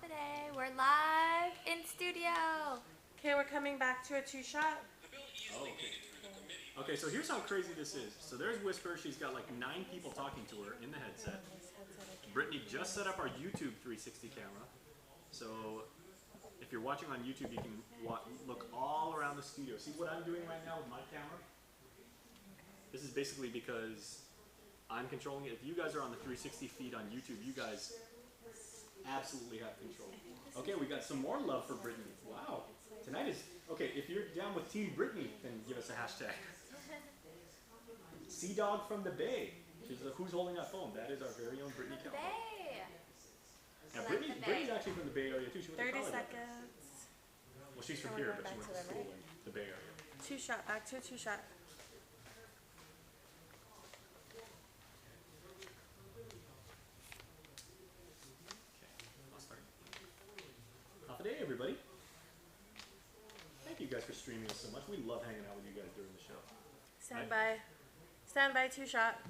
today. We're live in studio. Okay, we're coming back to a two-shot. Oh, okay. Okay, so here's how crazy this is. So there's Whisper. She's got like 9 people talking to her in the headset. Brittany just set up our YouTube 360 camera. So if you're watching on YouTube, you can look all around the studio. See what I'm doing right now with my camera? This is basically because I'm controlling it. If you guys are on the 360 feed on YouTube, you guys absolutely have control. Okay, we got some more love for Brittany. Wow. Tonight is, okay, if you're down with Team Brittany, then give us a hashtag. Sea Dog from the Bay. Who's holding that phone? That is our very own Brittany Kelly. Bay. Now, Brittany's actually from the Bay Area too. She went to 30 college. seconds. Well, she's from here, but she went to school in the Bay Area. Two-shot, back to a two-shot. Day, everybody. Thank you guys for streaming us so much. We love hanging out with you guys during the show. Stand by. Stand by, two-shot.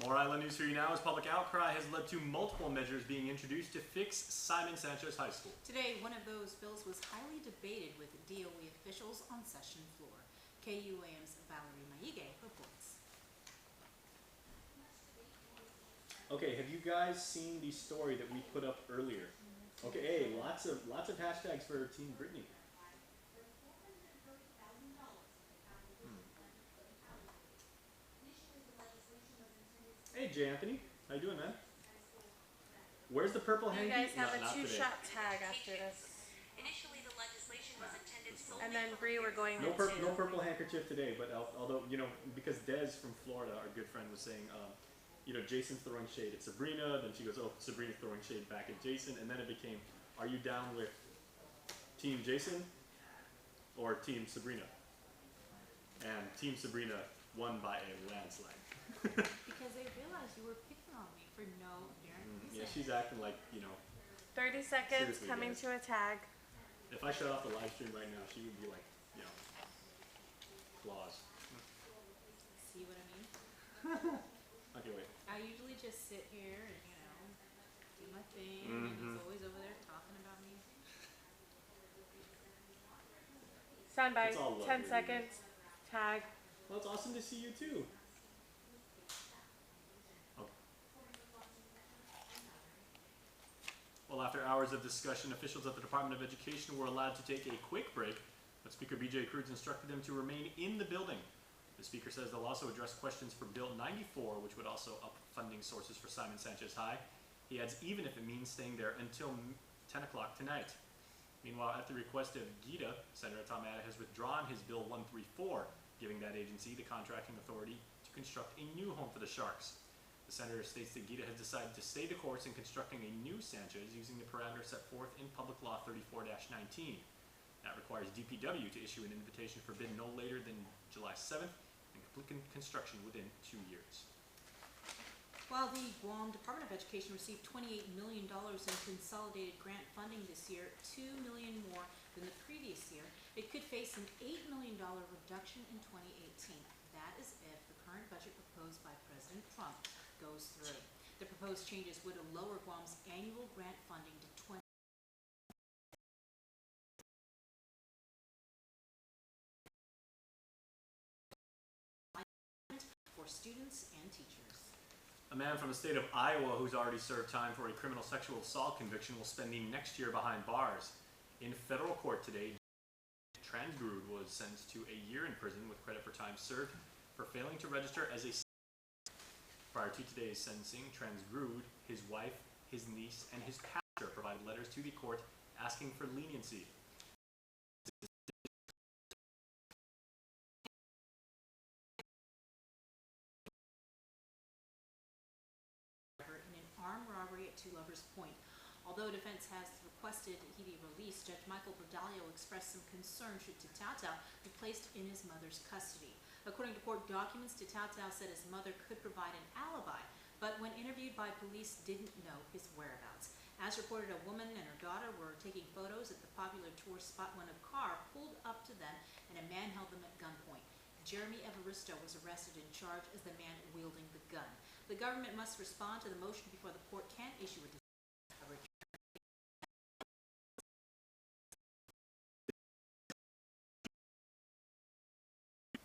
More island news for you now as public outcry has led to multiple measures being introduced to fix Simon Sanchez High School. Today, one of those bills was highly debated with DOE officials on session floor. KUAM's Valerie Maige reports. Okay, have you guys seen the story that we put up earlier? Okay, hey, lots of hashtags for Team Brittany. Hey, Jay Anthony, how you doing, man? Where's the purple hanky? You guys have Not a two-shot tag after this. Initially, the legislation was intended solely And then Bri, we're going no into... purple handkerchief today, but although, you know, because Des from Florida, our good friend, was saying, you know, Jason's throwing shade at Sabrina, then she goes, oh, Sabrina's throwing shade back at Jason, and then it became, are you down with Team Jason or Team Sabrina? And Team Sabrina won by a landslide. Because they realized you were picking on me for no apparent reason. Yeah, she's acting like, you know. 30 seconds, coming guys. to a tag. If I shut off the live stream right now, she would be like, you know, claws. See what I mean? Okay, wait. I usually just sit here and, you know, do my thing, and he's always over there talking about me. Stand by, It's all love, 10 baby. seconds. Tag. Well, it's awesome to see you too. Okay. Well, after hours of discussion, officials at the Department of Education were allowed to take a quick break, but Speaker B.J. Cruz instructed them to remain in the building. The Speaker says they'll also address questions for Bill 94, which would also up funding sources for Simon Sanchez High. He adds, even if it means staying there until 10 o'clock tonight. Meanwhile, at the request of Gita, Senator Tom Atta has withdrawn his Bill 134, giving that agency the contracting authority to construct a new home for the Sharks. The senator states that Gita has decided to stay the course in constructing a new Sanchez using the parameters set forth in Public Law 34-19. That requires DPW to issue an invitation for bid no later than July 7th and complete construction within 2 years. While the Guam Department of Education received $28 million in consolidated grant funding this year, $2 million more than the previous year, it could face an $8 million reduction in 2018. That is if the current budget proposed by President Trump goes through. The proposed changes would lower Guam's annual grant funding to for students and teachers. A man from the state of Iowa who's already served time for a criminal sexual assault conviction will spend the next year behind bars. In federal court today, Transgrud was sentenced to a year in prison with credit for time served for failing to register as a... Prior to today's sentencing, Transgrud, his wife, his niece, and his pastor provided letters to the court asking for leniency. In an armed robbery at Two Lovers Point. Although defense has requested he be released, Judge Michael Bordalio expressed some concern should Tatao be placed in his mother's custody. According to court documents, Tatao said his mother could provide an alibi, but when interviewed by police, didn't know his whereabouts. As reported, a woman and her daughter were taking photos at the popular tourist spot when a car pulled up to them and a man held them at gunpoint. Jeremy Evaristo was arrested and charged as the man wielding the gun. The government must respond to the motion before the court can issue a decision.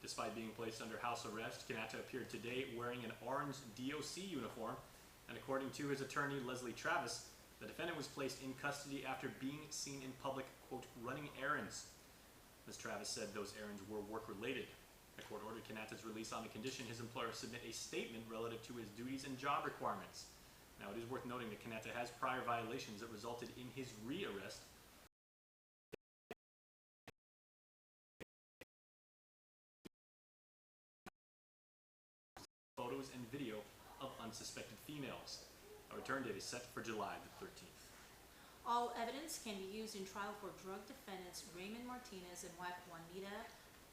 Despite being placed under house arrest, Kanata appeared today wearing an orange DOC uniform, and according to his attorney, Leslie Travis, the defendant was placed in custody after being seen in public, quote, running errands. Ms. Travis said those errands were work-related. The court ordered Kanata's release on the condition his employer submit a statement relative to his duties and job requirements. Now, it is worth noting that Kanata has prior violations that resulted in his re-arrest. Photos and video of unsuspected females. A return date is set for July the 13th. All evidence can be used in trial for drug defendants Raymond Martinez and wife Juanita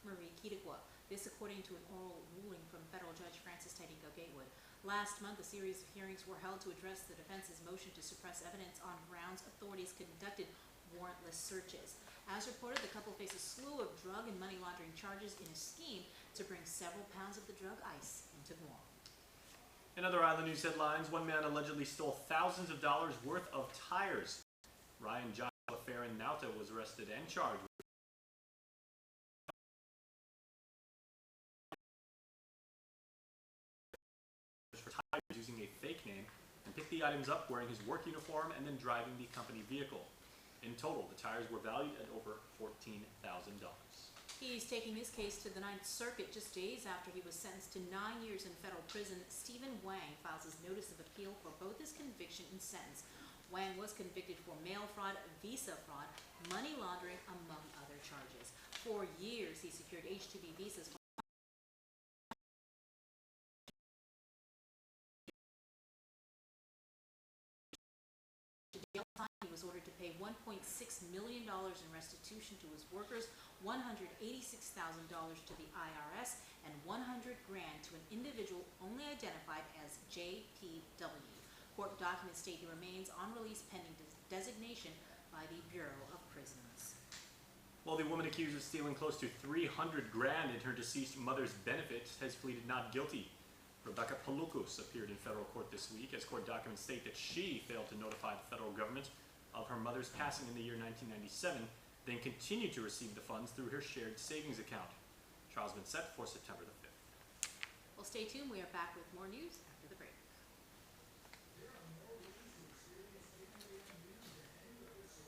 Marie Quirigua. This according to an oral ruling from federal judge Francis Tedico Gatewood. Last month, a series of hearings were held to address the defense's motion to suppress evidence on grounds authorities conducted warrantless searches. As reported, the couple faced a slew of drug and money laundering charges in a scheme to bring several pounds of the drug ice into Guam. In other island news headlines, one man allegedly stole thousands of dollars worth of tires. Bri and Jas affair in Nauta was arrested and charged for tires using a fake name and picked the items up wearing his work uniform and then driving the company vehicle. In total, the tires were valued at over $14,000. He's taking his case to the Ninth Circuit just days after he was sentenced to 9 years in federal prison. Stephen Wang files his notice of appeal for both his conviction and sentence. Wang was convicted for mail fraud, visa fraud, money laundering, among other charges. For years, he secured H-2B visas for he was ordered to pay $1.6 million in restitution to his workers, $186,000 to the IRS, and $100,000 to an individual only identified as JPW. Court documents state he remains on release pending designation by the Bureau of Prisons. Well, the woman accused of stealing close to $300,000 in her deceased mother's benefits has pleaded not guilty. Rebecca Palucos appeared in federal court this week as court documents state that she failed to notify the federal government of her mother's passing in the year 1997, then continued to receive the funds through her shared savings account. Trial's been set for September the 5th. Well, stay tuned. We are back with more news after the break.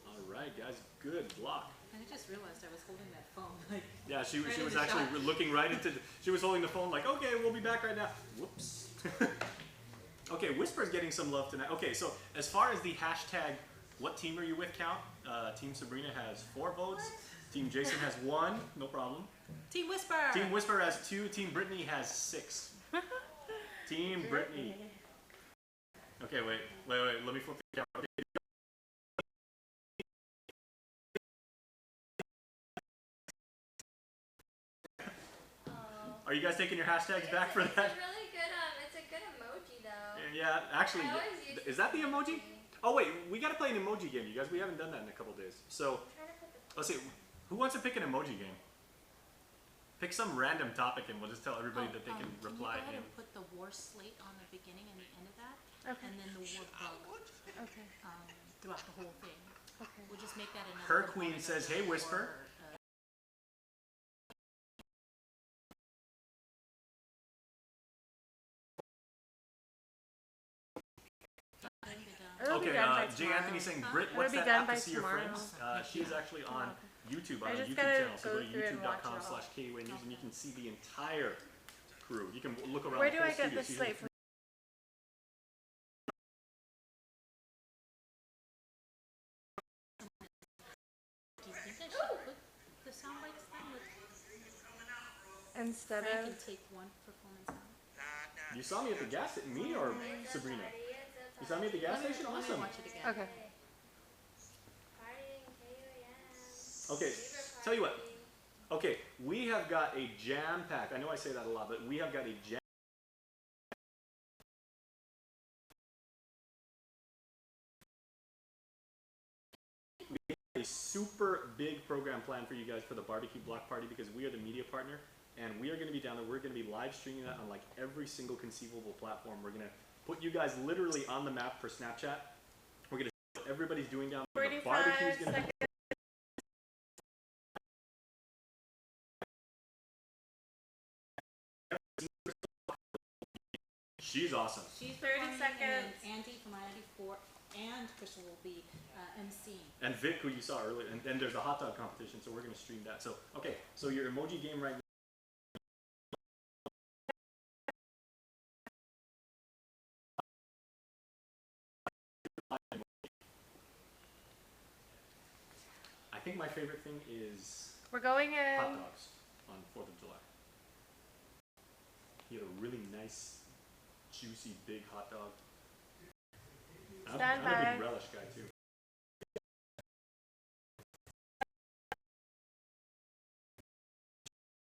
All right, guys, good block. And I just realized I was holding that phone like. Yeah, she right was in the actually shot. looking right into. She was holding the phone like, okay, we'll be back right now. Whoops. Okay, Whisper's getting some love tonight. Okay, so as far as the hashtag, what team are you with count? Team Sabrina has 4 votes. Team Jason has 1. No problem. Team Whisper. Team Whisper has 2. Team Brittany has 6. Team Brittany. Okay, wait. Let me flip the camera. Okay. Are you guys taking your hashtags back for that? It's a good emoji though. Yeah, actually, I always use is that the emoji? Oh wait, we gotta play an emoji game, you guys. We haven't done that in a couple days. So, let's see. Who wants to pick an emoji game? Pick some random topic and we'll just tell everybody that they can reply Can you go ahead in. and put the war slate on the beginning and the end of that? Okay. And then the war bug Okay. throughout the whole thing. Okay. We'll just make that another Her component queen of says, the "Hey, war, Whisper." It'll be Okay, done by Jay tomorrow. Anthony saying, Huh? Britt, It'll what's be that done app by to see your tomorrow. friends? She's actually on YouTube, on I our just YouTube gotta channel. So go go to through and watch it all. youtube.com/KUA News and you can see the entire crew. You can look around Where the do whole I get studio, the see who- slate from? Do you think I should put the sound bites then with Instead Frank of. and take one performance out? You saw me at the gas station, me or Sabrina? You saw me at the gas station? Let me Awesome. watch it again. Okay. Okay, tell you what. Okay, we have got a jam-packed, I know I say that a lot, but we have got a jam a super big program plan for you guys for the barbecue block party because we are the media partner and we are going to be down there. We're going to be live streaming that on like every single conceivable platform. We're going to put you guys literally on the map for Snapchat. We're going to see what everybody's doing down there. The 45 barbecue's going to seconds. She's awesome. She's 30 seconds. And Andy from I-94 and Crystal will be emceeing. And Vic, who you saw earlier, and there's a hot dog competition, so we're going to stream that. So, okay, so your emoji game right now. I think my favorite thing is We're going in. hot dogs on 4th of July. You had a really nice, juicy, big hot dog. Stand I'm a by. big relish guy too.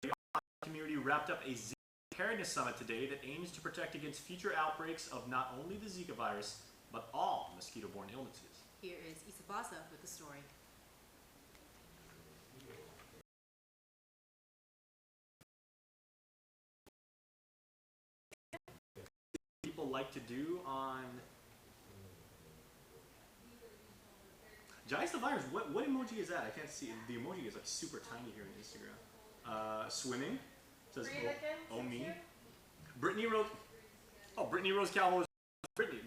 The community wrapped up a Zika preparedness summit today that aims to protect against future outbreaks of not only the Zika virus, but all mosquito-borne illnesses. Here is Isabaza with the story. People like to do on Jais the virus. What emoji is that? I can't see. The emoji is like super tiny here on Instagram. Swimming. It says Breathe again, oh me. since Brittany Rose. Oh, Brittany Rose Calvo. Brittany.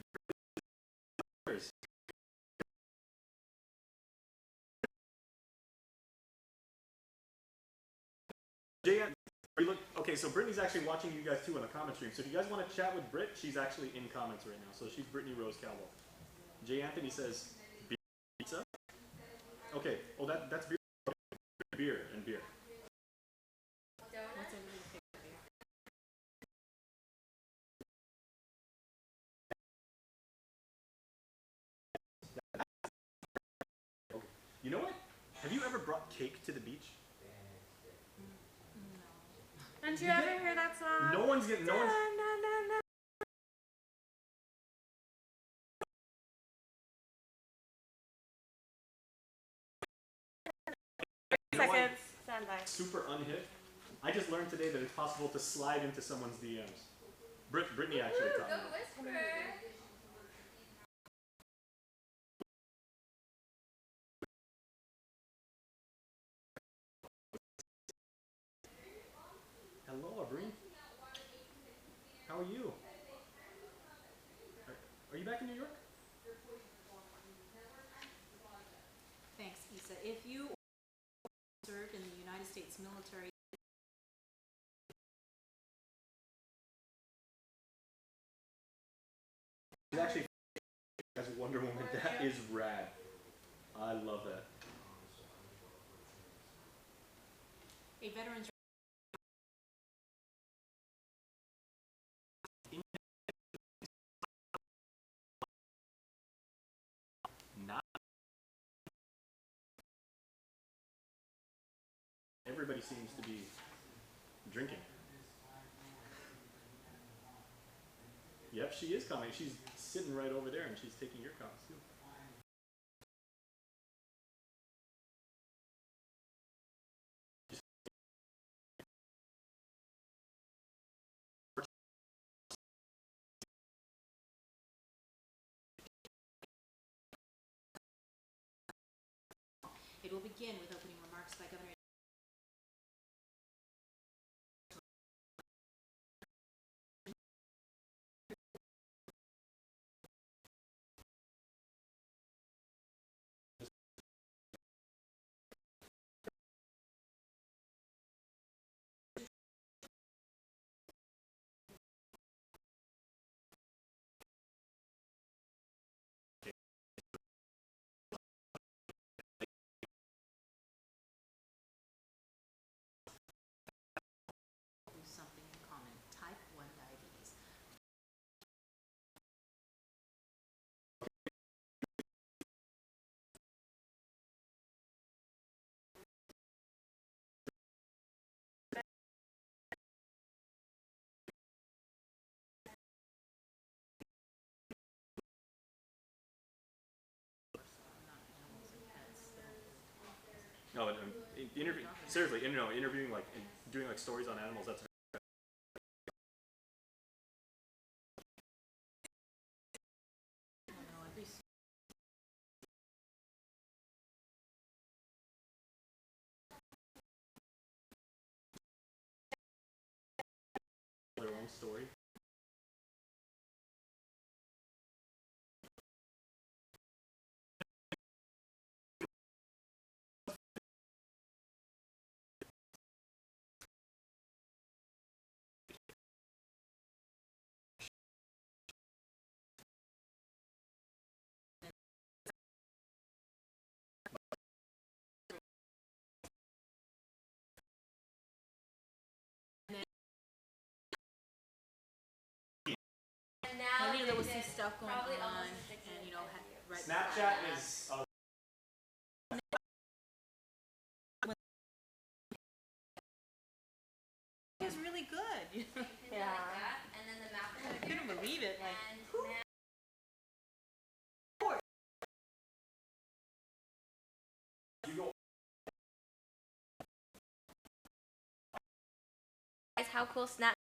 Okay, so Brittany's actually watching you guys too on the comment stream. So if you guys want to chat with Britt, she's actually in comments right now. So she's Brittany Rose Calvo. Jay Anthony says pizza. Okay, oh that's beer. Beer and beer. What's everybody's favorite beer? Okay. You know what? Have you ever brought cake to the beach? Didn't you ever hear that song? No one's getting. No one's. Seconds. Stand by. Super unhip. I just learned today that it's possible to slide into someone's DMs. Brittany actually taught me. Go whisper. Hello, Aubrey. How are you? Are you back in New York? Thanks, Isa. If you served in the United States military, She's actually as Wonder Woman. That is rad. I love that. a veteran Not everybody seems to be drinking. Yep, she is coming. She's sitting right over there and she's taking your comments too. It will begin with opening remarks by Governor Seriously, interviewing like and doing like stories on animals. That's their own story. And now I knew there was some addicted, stuff going probably on, almost addicted and right. Snapchat is. It was really good. Yeah. Like that, and then the map I couldn't believe it. Like, and now guys, how cool Snap